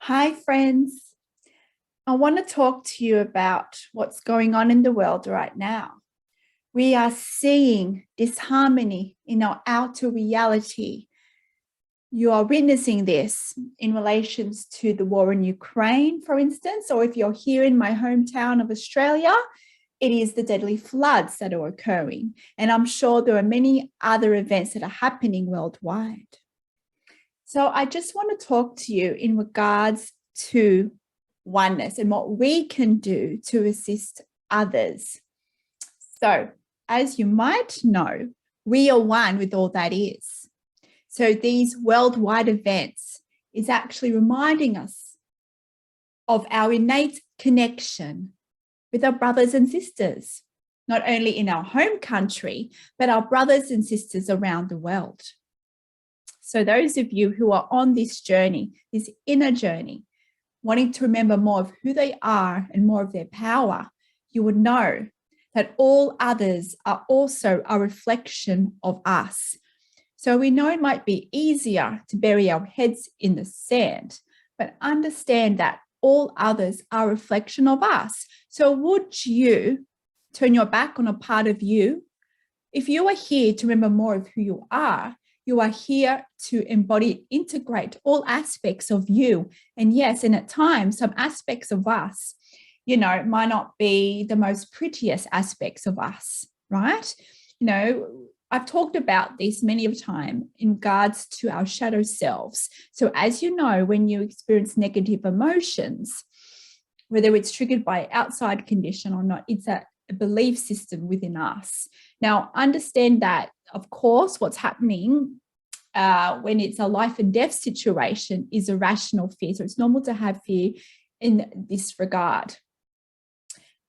Hi, friends. I want to talk to you about what's going on in the world right now. We are seeing disharmony in our outer reality. You are witnessing this in relations to the war in Ukraine, for instance, or if you're here in my hometown of Australia, it is the deadly floods that are occurring. And I'm sure there are many other events that are happening worldwide. So I just want to talk to you in regards to oneness and what we can do to assist others. So, as you might know, we are one with all that is. So these worldwide events is actually reminding us of our innate connection with our brothers and sisters, not only in our home country, but our brothers and sisters around the world. So those of you who are on this journey, this inner journey, wanting to remember more of who they are and more of their power, you would know that all others are also a reflection of us. So we know it might be easier to bury our heads in the sand, but understand that all others are a reflection of us. So would you turn your back on a part of you? If you are here to remember more of who you are here to embody, integrate all aspects of you. And yes, and at times, some aspects of us, might not be the most prettiest aspects of us, right? I've talked about this many of times in regards to our shadow selves. So as you know, when you experience negative emotions, whether it's triggered by outside condition or not, it's a belief system within us. Now, understand that, of course, what's happening when it's a life and death situation is irrational fear. So it's normal to have fear in this regard.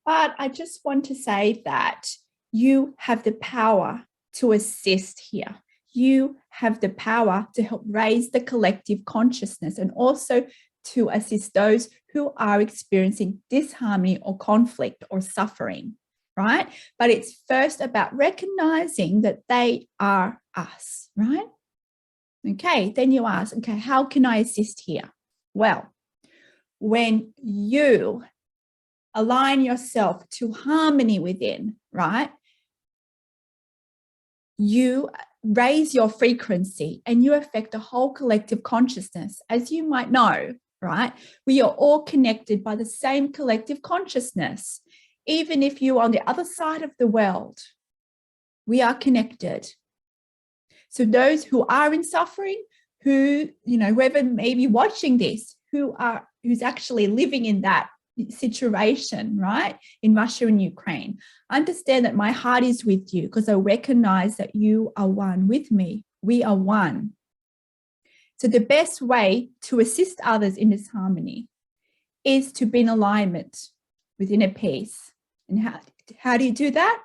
But I just want to say that you have the power to assist here. You have the power to help raise the collective consciousness and also to assist those who are experiencing disharmony or conflict or suffering, right? But it's first about recognizing that they are us, right? Okay, then you ask, okay, how can I assist here? Well, when you align yourself to harmony within, right? You raise your frequency and you affect the whole collective consciousness. As you might know, right? We are all connected by the same collective consciousness. Even if you're on the other side of the world, we are connected. So those who are in suffering, whoever may be watching this, who's actually living in that situation, right? In Russia and Ukraine, understand that my heart is with you because I recognize that you are one with me. We are one. So the best way to assist others in this harmony is to be in alignment with inner peace. And how do you do that?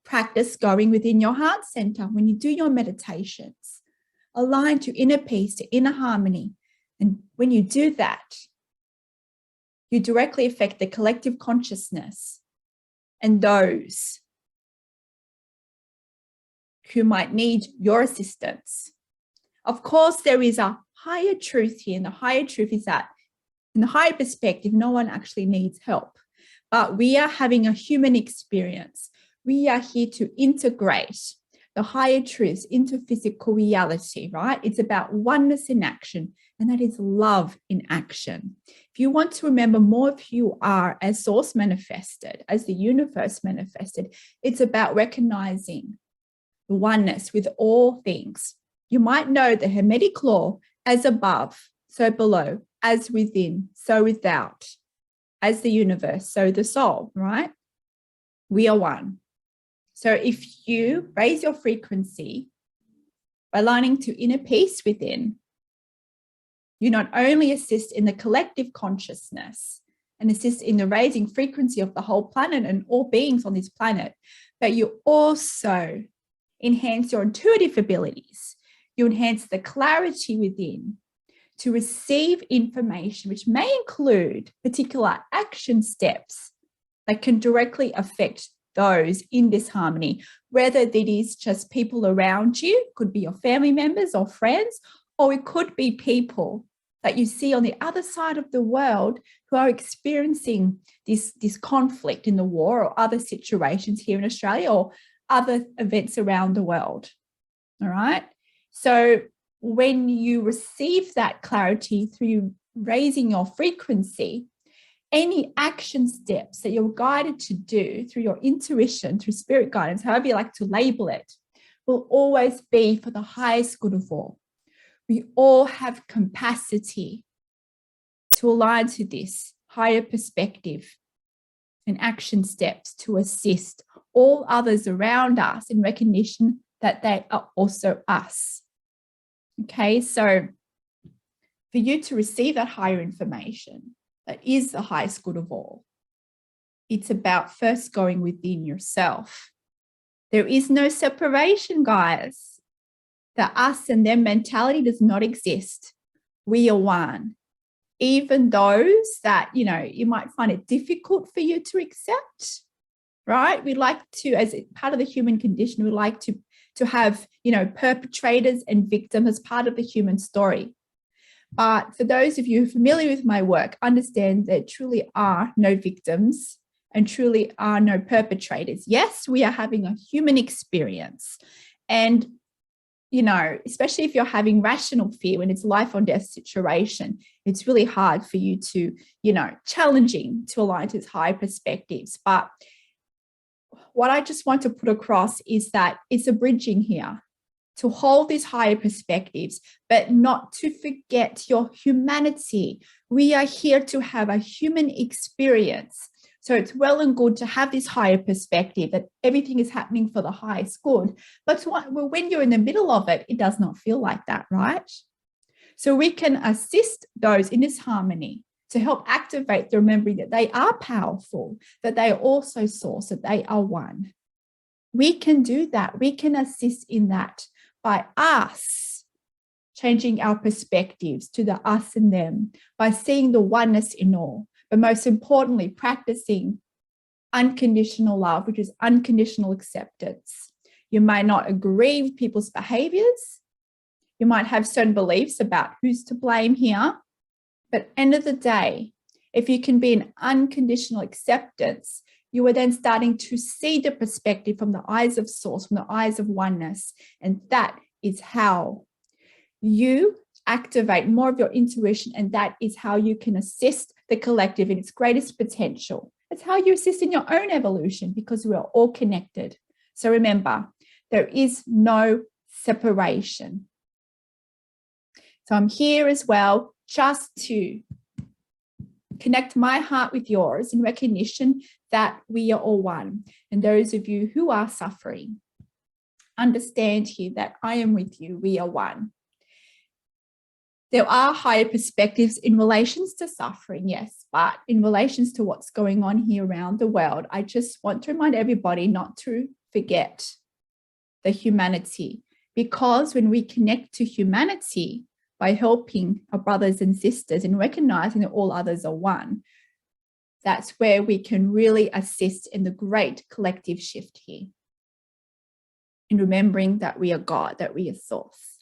Practice going within your heart center when you do your meditations. Align to inner peace, to inner harmony. And when you do that, you directly affect the collective consciousness and those who might need your assistance. Of course, there is a higher truth here, and the higher truth is that in the higher perspective, no one actually needs help. But we are having a human experience. We are here to integrate the higher truths into physical reality, right? It's about oneness in action, and that is love in action. If you want to remember more of who you are as source manifested, as the universe manifested, it's about recognizing the oneness with all things. You might know the Hermetic law: as above, so below, as within, so without, as the universe, so the soul, right? We are one. So if you raise your frequency by aligning to inner peace within, you not only assist in the collective consciousness and assist in the raising frequency of the whole planet and all beings on this planet, but you also enhance your intuitive abilities. You enhance the clarity within to receive information, which may include particular action steps that can directly affect those in disharmony, whether that is just people around you, could be your family members or friends, or it could be people that you see on the other side of the world who are experiencing this conflict in the war or other situations here in Australia or other events around the world. All right. So when you receive that clarity through raising your frequency, any action steps that you're guided to do through your intuition, through spirit guidance, however you like to label it, will always be for the highest good of all. We all have capacity to align to this higher perspective and action steps to assist all others around us in recognition that they are also us. Okay, so for you to receive that higher information that is the highest good of all, it's about first going within yourself. There is no separation, guys. The us and them mentality does not exist. We are one. Even those that, you might find it difficult for you to accept, right? We like to, as part of the human condition, we like to have, perpetrators and victims as part of the human story. But for those of you familiar with my work, understand there truly are no victims and truly are no perpetrators. Yes, we are having a human experience. And, especially if you're having rational fear when it's life or death situation, it's really hard for you to, challenging to align to high perspectives. But what I just want to put across is that it's a bridging here to hold these higher perspectives, but not to forget your humanity. We are here to have a human experience. So it's well and good to have this higher perspective that everything is happening for the highest good. But when you're in the middle of it, it does not feel like that, right? So we can assist those in this harmony to help activate the remembering that they are powerful, that they are also source, that they are one. We can do that. We can assist in that by us changing our perspectives to the us and them, by seeing the oneness in all, but most importantly, practicing unconditional love, which is unconditional acceptance. You might not agree with people's behaviors. You might have certain beliefs about who's to blame here. But at the end of the day, if you can be in unconditional acceptance, you are then starting to see the perspective from the eyes of source, from the eyes of oneness. And that is how you activate more of your intuition. And that is how you can assist the collective in its greatest potential. It's how you assist in your own evolution because we are all connected. So remember, there is no separation. So I'm here as well just to connect my heart with yours in recognition that we are all one. And those of you who are suffering, understand here that I am with you. We are one. There are higher perspectives in relations to suffering, yes, but in relations to what's going on here around the world, I just want to remind everybody not to forget the humanity, because when we connect to humanity by helping our brothers and sisters and recognizing that all others are one, that's where we can really assist in the great collective shift here, in remembering that we are God, that we are source.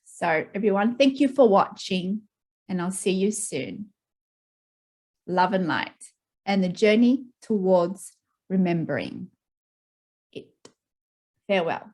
So everyone, thank you for watching, and I'll see you soon. Love and light, and the journey towards remembering it. Farewell.